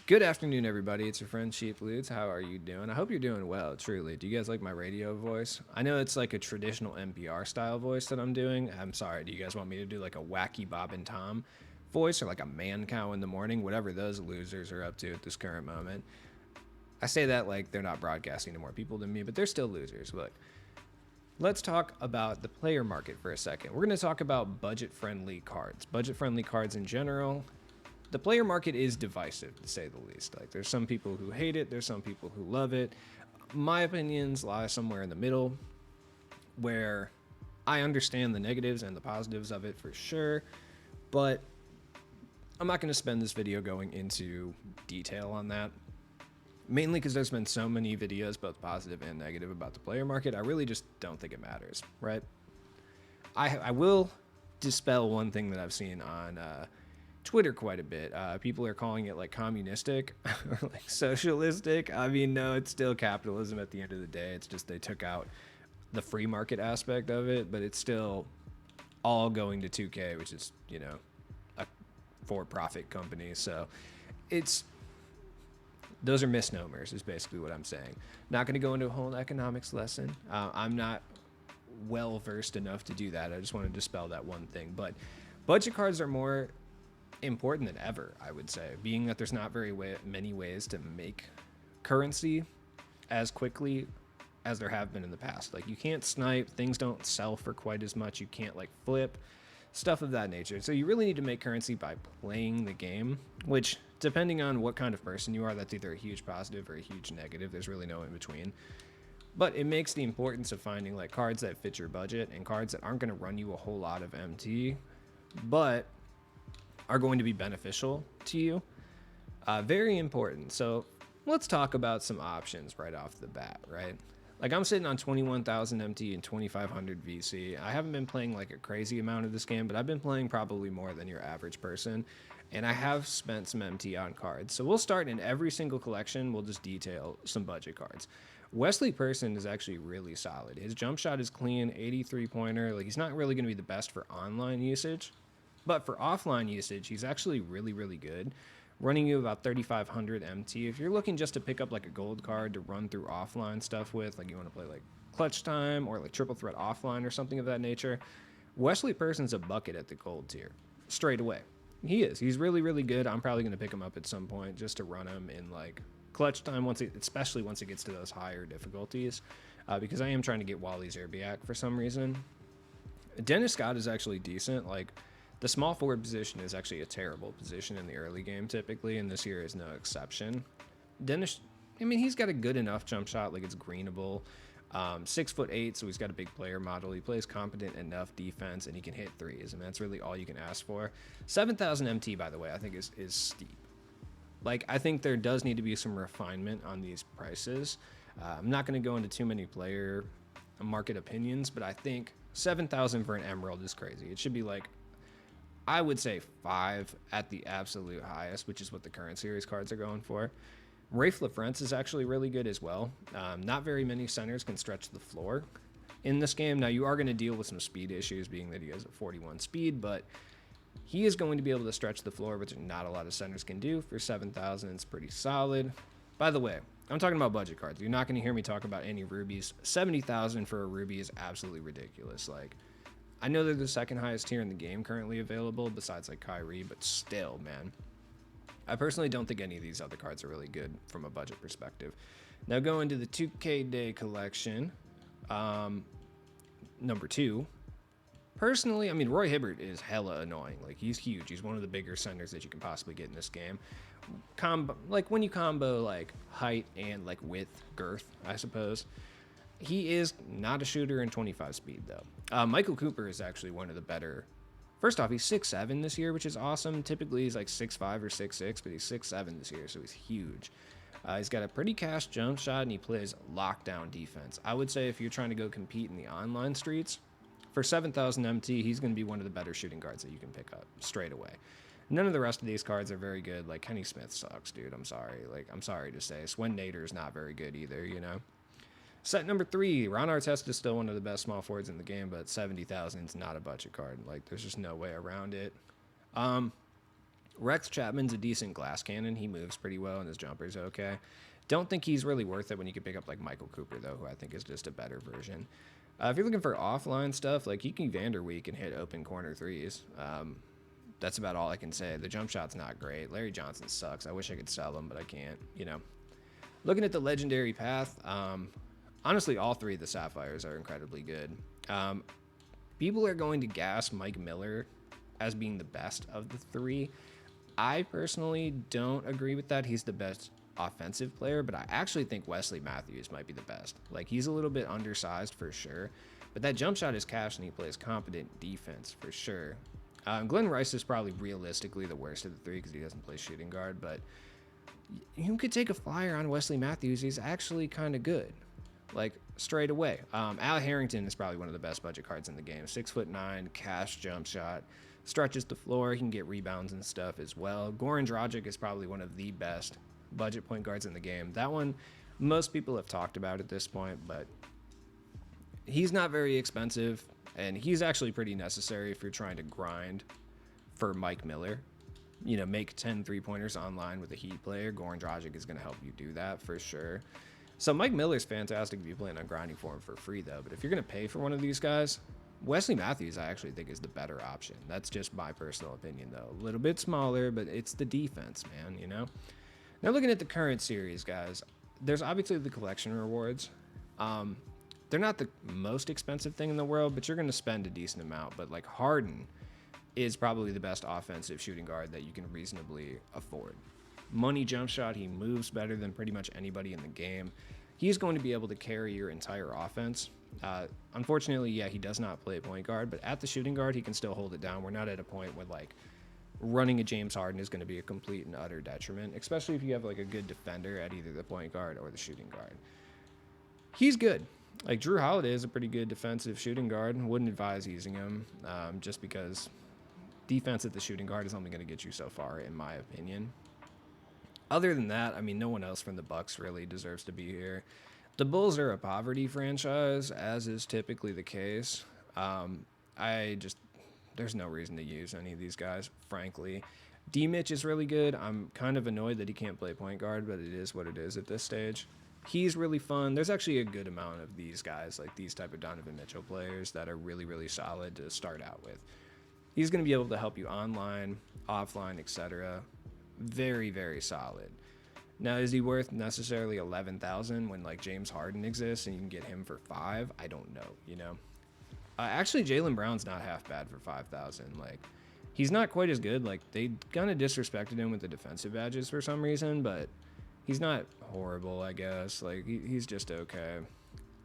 Good afternoon, everybody. It's your friend Sheep Ludes. How are you doing? I hope you're doing well, truly. Do you guys like my radio voice? I know it's like a traditional NPR style voice that I'm doing. I'm sorry. Do you guys want me to do like a wacky Bob and Tom voice or like a man cow in the morning? Whatever those losers are up to at this current moment. I say that like they're not broadcasting to more people than me, but they're still losers. Look, let's talk about the player market for a second. We're going to talk about budget-friendly cards, budget-friendly cards in general. The player market is divisive, to say the least. Like, there's some people who hate it, there's some people who love it. My opinions lie somewhere in the middle, where I understand the negatives and the positives of it for sure, but I'm not going to spend this video going into detail on that. Mainly because there's been so many videos, both positive and negative, about the player market. I really just don't think it matters, right? I will dispel one thing that I've seen on Twitter quite a bit. People are calling it like communistic or like socialistic. I mean, no, it's still capitalism at the end of the day. It's just they took out the free market aspect of it, but it's still all going to 2K, which is, you know, a for-profit company. So it's those are misnomers is basically what I'm saying. Not going to go into a whole economics lesson. I'm not well versed enough to do that. I just want to dispel that one thing. But budget cards are more important than ever, I would say, being that there's not many ways to make currency as quickly as there have been in the past. Like, you can't snipe, things don't sell for quite as much, you can't like flip, stuff of that nature. So you really need to make currency by playing the game, which, depending on what kind of person you are, that's either a huge positive or a huge negative. There's really no in between. But it makes the importance of finding like cards that fit your budget and cards that aren't going to run you a whole lot of MT, but are going to be beneficial to you. Very important. So let's talk about some options right off the bat, right? Like, I'm sitting on 21,000 MT and 2,500 VC. I haven't been playing like a crazy amount of this game, but I've been playing probably more than your average person. And I have spent some MT on cards. So we'll start in every single collection. We'll just detail some budget cards. Wesley Person is actually really solid. His jump shot is clean, 83 pointer. Like, he's not really going to be the best for online usage, but for offline usage, he's actually really, really good, running you about 3,500 MT. If you're looking just to pick up like a gold card to run through offline stuff with, like you want to play like Clutch Time or like Triple Threat Offline or something of that nature, Wesley Person's a bucket at the gold tier, straight away. He is. He's really, really good. I'm probably going to pick him up at some point just to run him in like Clutch Time, especially once it gets to those higher difficulties, because I am trying to get Wally Zerbiak for some reason. Dennis Scott is actually decent. Like, the small forward position is actually a terrible position in the early game typically, and this year is no exception. Dennis, I mean, he's got a good enough jump shot, like it's greenable. 6'8", so he's got a big player model. He plays competent enough defense, and he can hit threes, and that's really all you can ask for. 7,000 MT, by the way, I think is steep. Like, I think there does need to be some refinement on these prices. I'm not going to go into too many player market opinions, but I think 7,000 for an Emerald is crazy. It should be like, I would say 5 at the absolute highest, which is what the current series cards are going for. Rafe LaFrance is actually really good as well. Not very many centers can stretch the floor in this game. Now, you are going to deal with some speed issues, being that he has a 41 speed, but he is going to be able to stretch the floor, which not a lot of centers can do. For 7,000, it's pretty solid. By the way, I'm talking about budget cards. You're not going to hear me talk about any rubies. 70,000 for a ruby is absolutely ridiculous. Like, I know they're the second highest tier in the game currently available, besides like Kyrie, but still, man. I personally don't think any of these other cards are really good from a budget perspective. Now, going to the 2K Day collection, number 2. Personally, I mean, Roy Hibbert is hella annoying. Like, he's huge. He's one of the bigger centers that you can possibly get in this game. Like, when you combo like height and like width, girth, I suppose. He is not a shooter in 25 speed, though. Michael Cooper is actually one of the better. First off, he's 6'7" this year, which is awesome. Typically, he's like 6'5" or 6'6", but he's 6'7" this year, so he's huge. He's got a pretty cash jump shot, and he plays lockdown defense. I would say if you're trying to go compete in the online streets, for 7,000 MT, he's going to be one of the better shooting guards that you can pick up straight away. None of the rest of these cards are very good. Like, Kenny Smith sucks, dude. I'm sorry. Like, I'm sorry to say. Swen Nader is not very good either, you know? Set number 3, Ron Artest is still one of the best small forwards in the game, but 70,000 is not a budget card. Like, there's just no way around it. Rex Chapman's a decent glass cannon. He moves pretty well and his jumper's okay. Don't think he's really worth it when you can pick up like Michael Cooper, though, who I think is just a better version. If you're looking for offline stuff, like he can Vanderweek and hit open corner threes. That's about all I can say. The jump shot's not great. Larry Johnson sucks. I wish I could sell him, but I can't, you know. Looking at the legendary path, honestly, all three of the Sapphires are incredibly good. People are going to gas Mike Miller as being the best of the three. I personally don't agree with that. He's the best offensive player, but I actually think Wesley Matthews might be the best. Like, he's a little bit undersized for sure, but that jump shot is cash and he plays competent defense for sure. Glenn Rice is probably realistically the worst of the three because he doesn't play shooting guard, but you could take a flyer on Wesley Matthews. He's actually kind of good, like straight away. Al Harrington is probably one of the best budget cards in the game. 6'9", cash jump shot, stretches the floor. He can get rebounds and stuff as well. Goran Dragic is probably one of the best budget point guards in the game. That one, most people have talked about at this point, but he's not very expensive, and he's actually pretty necessary if you're trying to grind for Mike Miller. You know, make 10 3-pointers online with a Heat player. Goran Dragic is going to help you do that for sure. So Mike Miller's fantastic if you plan on grinding for him for free, though. But if you're going to pay for one of these guys, Wesley Matthews I actually think is the better option. That's just my personal opinion, though. A little bit smaller, but it's the defense, man, you know? Now looking at the current series, guys, there's obviously the collection rewards. They're not the most expensive thing in the world, but you're going to spend a decent amount. But like Harden is probably the best offensive shooting guard that you can reasonably afford. Money jump shot, he moves better than pretty much anybody in the game. He's going to be able to carry your entire offense. Unfortunately, yeah, he does not play point guard, but at the shooting guard, he can still hold it down. We're not at a point where like running a James Harden is going to be a complete and utter detriment, especially if you have like a good defender at either the point guard or the shooting guard. He's good. Like Drew Holiday is a pretty good defensive shooting guard. Wouldn't advise using him just because defense at the shooting guard is only going to get you so far, in my opinion. Other than that, I mean, no one else from the Bucks really deserves to be here. The Bulls are a poverty franchise, as is typically the case. There's no reason to use any of these guys, frankly. D-Mitch is really good. I'm kind of annoyed that he can't play point guard, but it is what it is at this stage. He's really fun. There's actually a good amount of these guys, like these type of Donovan Mitchell players that are really, really solid to start out with. He's going to be able to help you online, offline, etc. Very, very solid. Now, is he worth necessarily $11,000 when like James Harden exists and you can get him for $5,000? I don't know, you know. Actually, Jaylen Brown's not half bad for $5,000. Like, he's not quite as good. Like, they kind of disrespected him with the defensive badges for some reason, but he's not horrible, I guess. Like, he's just okay.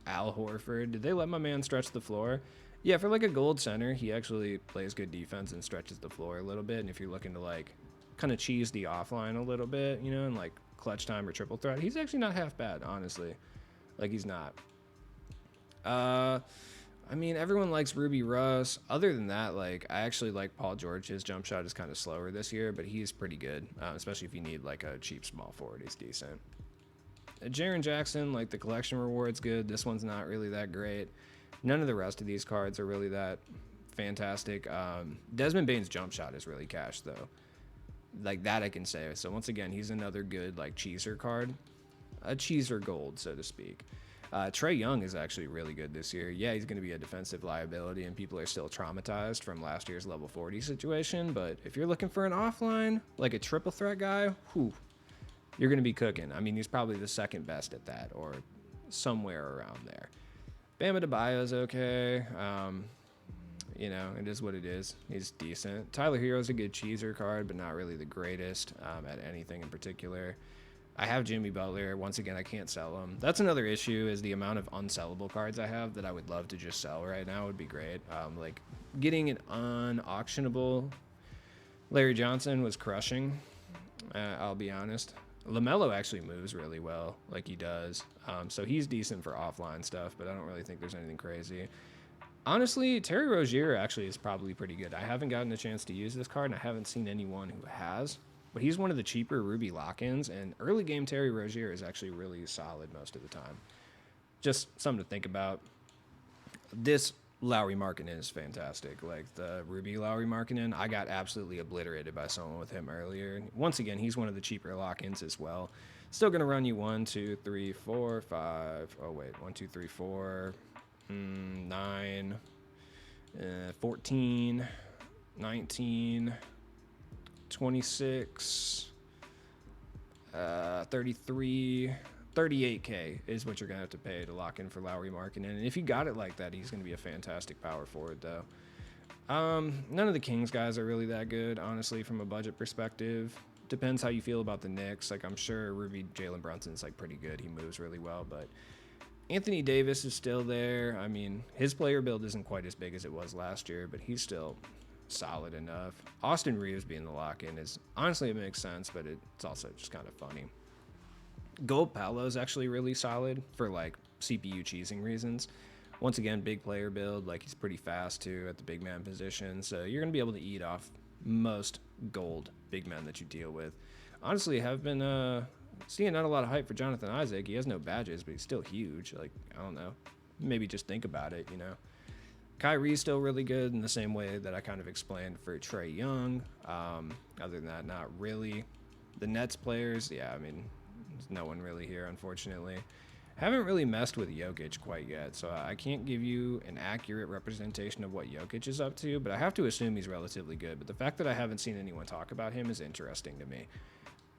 Al Horford, did they let my man stretch the floor? Yeah, for like a gold center, he actually plays good defense and stretches the floor a little bit. And if you're looking to like kind of cheese the offline a little bit, you know, and like clutch time or triple threat, he's actually not half bad, honestly. Like, he's not. I mean, everyone likes Ruby Russ. Other than that, like, I actually like Paul George. His jump shot is kind of slower this year, but he's pretty good, especially if you need like a cheap small forward. He's decent. Jaren Jackson, like the collection reward's good. This one's not really that great. None of the rest of these cards are really that fantastic. Desmond Bane's jump shot is really cash, though. Like, that I can say. So, once again, he's another good, like, cheeser card. A cheeser gold, so to speak. Trae Young is actually really good this year. Yeah, he's going to be a defensive liability, and people are still traumatized from last year's level 40 situation. But if you're looking for an offline, like a triple threat guy, you're going to be cooking. I mean, he's probably the second best at that, or somewhere around there. Bam Adebayo's okay. You know, it is what it is. He's decent. Tyler Hero's a good cheeser card, but not really the greatest at anything in particular. I have Jimmy Butler. Once again, I can't sell him. That's another issue, is the amount of unsellable cards I have that I would love to just sell right now would be great. Like, getting an unauctionable Larry Johnson was crushing, I'll be honest. LaMelo actually moves really well, like he does. So he's decent for offline stuff, but I don't really think there's anything crazy. Honestly, Terry Rozier actually is probably pretty good. I haven't gotten a chance to use this card, and I haven't seen anyone who has. But he's one of the cheaper Ruby lock-ins, and early game Terry Rozier is actually really solid most of the time. Just something to think about. This Lowry Markkinen is fantastic. Like the Ruby Lowry Markkinen, I got absolutely obliterated by someone with him earlier. Once again, he's one of the cheaper lock-ins as well. Still gonna run you 1, 2, 3, 4, 5. Oh wait, 1, 2, 3, 4, 9, 14, 19, 26, 33. 38K is what you're going to have to pay to lock in for Lowry Markkinen. And if you got it like that, he's going to be a fantastic power forward, though. None of the Kings guys are really that good, honestly, from a budget perspective. Depends how you feel about the Knicks. Like, I'm sure Ruby Jalen Brunson's, like, pretty good. He moves really well, but Anthony Davis is still there. I mean, his player build isn't quite as big as it was last year, but he's still solid enough. Austin Reeves being the lock-in is, honestly, it makes sense, but it's also just kind of funny. Gold Paolo is actually really solid for like CPU cheesing reasons. Once again, big player build, like he's pretty fast too at the big man position, so you're gonna be able to eat off most gold big men that you deal with. Honestly, have been seeing not a lot of hype for Jonathan Isaac. He has no badges, but he's still huge. Like, I don't know, maybe just think about it, you know. Kyrie's still really good in the same way that I kind of explained for Trae Young. Other than that, not really. The Nets players, yeah, I mean, there's no one really here, unfortunately. Haven't really messed with Jokic quite yet, so I can't give you an accurate representation of what Jokic is up to, but I have to assume he's relatively good. But the fact that I haven't seen anyone talk about him is interesting to me.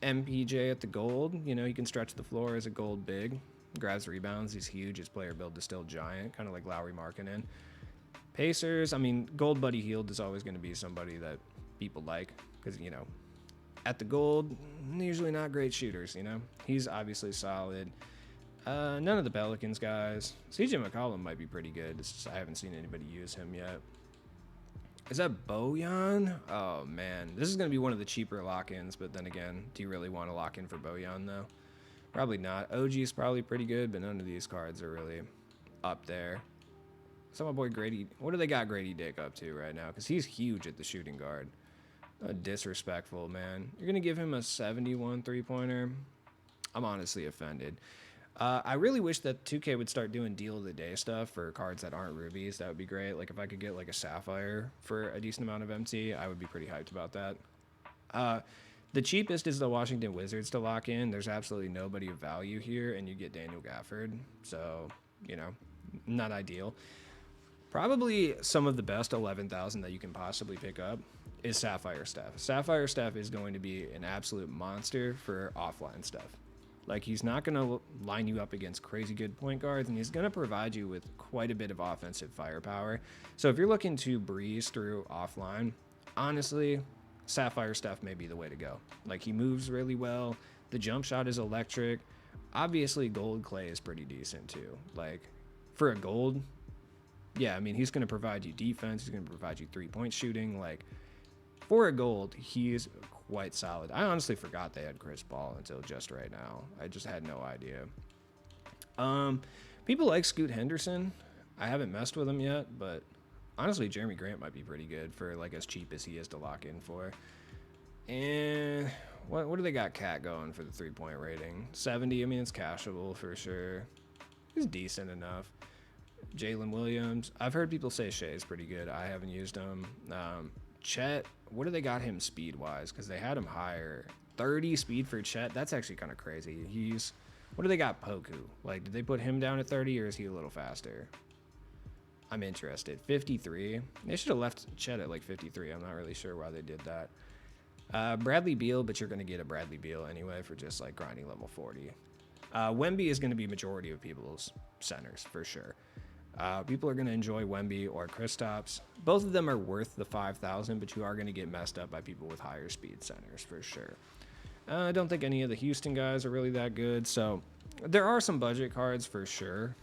MPJ at the gold, you know, he can stretch the floor as a gold big, grabs rebounds, he's huge, his player build is still giant, kind of like Lowry Markkinen. Pacers, I mean, gold Buddy Hield is always going to be somebody that people like, because, you know, at the gold, usually not great shooters, you know? He's obviously solid. None of the Pelicans guys. CJ McCollum might be pretty good. I haven't seen anybody use him yet. Is that Bojan? Oh, man. This is going to be one of the cheaper lock-ins, but then again, do you really want to lock in for Bojan, though? Probably not. OG is probably pretty good, but none of these cards are really up there. So my boy Grady, what do they got Grady Dick up to right now? Because he's huge at the shooting guard. Disrespectful, man. You're going to give him a 71 three-pointer? I'm honestly offended. I really wish that 2K would start doing deal of the day stuff for cards that aren't rubies. That would be great. Like if I could get like a sapphire for a decent amount of MT, I would be pretty hyped about that. The cheapest is the Washington Wizards to lock in. There's absolutely nobody of value here, and you get Daniel Gafford. So, you know, not ideal. Probably some of the best 11,000 that you can possibly pick up is Sapphire Steph. Sapphire Steph is going to be an absolute monster for offline stuff. Like, he's not going to line you up against crazy good point guards, and he's going to provide you with quite a bit of offensive firepower. So if you're looking to breeze through offline, honestly, Sapphire Steph may be the way to go. Like, he moves really well. The jump shot is electric. Obviously, gold clay is pretty decent, too. Like, for a gold, yeah, I mean, he's going to provide you defense. He's going to provide you three-point shooting. Like, for a gold, he's quite solid. I honestly forgot they had Chris Paul until just right now. I just had no idea. People like Scoot Henderson. I haven't messed with him yet, but honestly, Jeremy Grant might be pretty good for like as cheap as he is to lock in for. And what do they got Cat going for the three-point rating? 70. I mean, it's cashable for sure. He's decent enough. Jalen Williams. I've heard people say Shea's pretty good. I haven't used him. Chet, what do they got him speed-wise? Because they had him higher. 30 speed for Chet? That's actually kind of crazy. What do they got Poku? Like, did they put him down at 30, or is he a little faster? I'm interested. 53? They should have left Chet at, like, 53. I'm not really sure why they did that. Bradley Beal, but you're going to get a Bradley Beal anyway for just, like, grinding level 40. Wemby is going to be majority of people's centers, for sure. People are going to enjoy Wemby or Kristaps. Both of them are worth the 5,000, but you are going to get messed up by people with higher speed centers for sure. I don't think any of the Houston guys are really that good, so there are some budget cards for sure.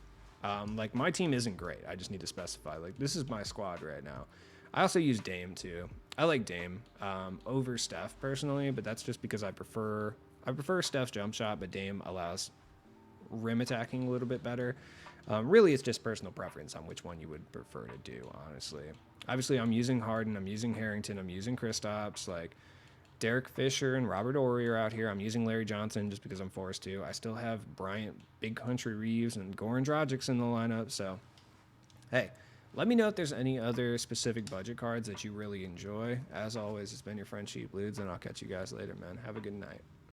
Like, my team isn't great. I just need to specify. Like, this is my squad right now. I also use Dame too. I like Dame over Steph personally, but that's just because I prefer Steph's jump shot, but Dame allows rim attacking a little bit better. Really, it's just personal preference on which one you would prefer to do, honestly. Obviously, I'm using Harden, I'm using Harrington, I'm using Kristaps, like Derek Fisher and Robert Horry are out here. I'm using Larry Johnson just because I'm forced to. I still have Bryant, Big Country Reeves, and Goran Dragic in the lineup, so hey, Let me know if there's any other specific budget cards that you really enjoy. As always, it's been your friend Cheap Ludes, and I'll catch you guys later, man. Have a good night.